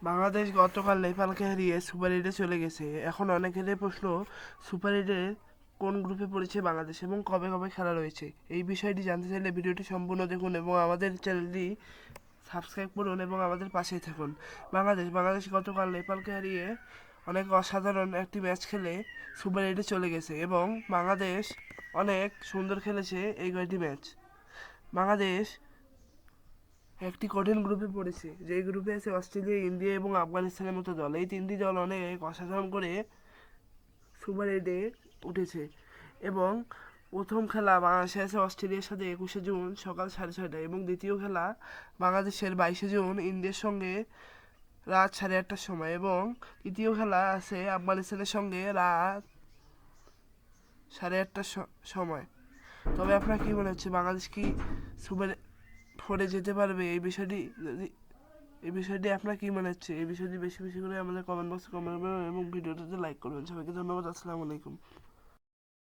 বাংলাদেশ গতকাল নেপালকে হারিয়ে সুপার এইটে চলে গেছে। এখন অনেকেরই প্রশ্ন, সুপার এইটে কোন গ্রুপে পড়েছে বাংলাদেশ এবং কবে কবে খেলা রয়েছে। এই বিষয়টি জানতে চাইলে ভিডিওটি সম্পূর্ণ দেখুন এবং আমাদের চ্যানেলটি সাবস্ক্রাইব করুন এবং আমাদের পাশেই থাকুন। বাংলাদেশ গতকাল নেপালকে হারিয়ে অনেক অসাধারণ একটি ম্যাচ খেলে সুপার এইটে চলে গেছে এবং বাংলাদেশ অনেক সুন্দর খেলেছে এই কয়টি ম্যাচ। বাংলাদেশ একটি কঠিন গ্রুপে পড়েছে, যেই গ্রুপে আছে অস্ট্রেলিয়া, ইন্ডিয়া এবং আফগানিস্তানের মতো দল। এই তিনটি দল অনেক অসাধারণ করে সুপার এইটে উঠেছে এবং প্রথম খেলা বাংলাদেশে আছে অস্ট্রেলিয়ার সাথে 21শে জুন সকাল 6:30টায় এবং দ্বিতীয় খেলা বাংলাদেশের 22শে জুন ইন্ডিয়ার সঙ্গে রাত 8:30টার সময় এবং তৃতীয় খেলা আছে আফগানিস্তানের সঙ্গে রাত 8:30টার সময়। তবে আপনার কি মনে হচ্ছে, বাংলাদেশ কি সুপার ফোরে যেতে পারবে? এই বিষয়টি আপনার কি মনে হচ্ছে? এই বিষয়টি বেশি বেশি করে আমাদের কমেন্ট বক্সে কমেন্ট করবেন এবং ভিডিওটাতে লাইক করবেন। সবাইকে ধন্যবাদ। আসসালামু আলাইকুম।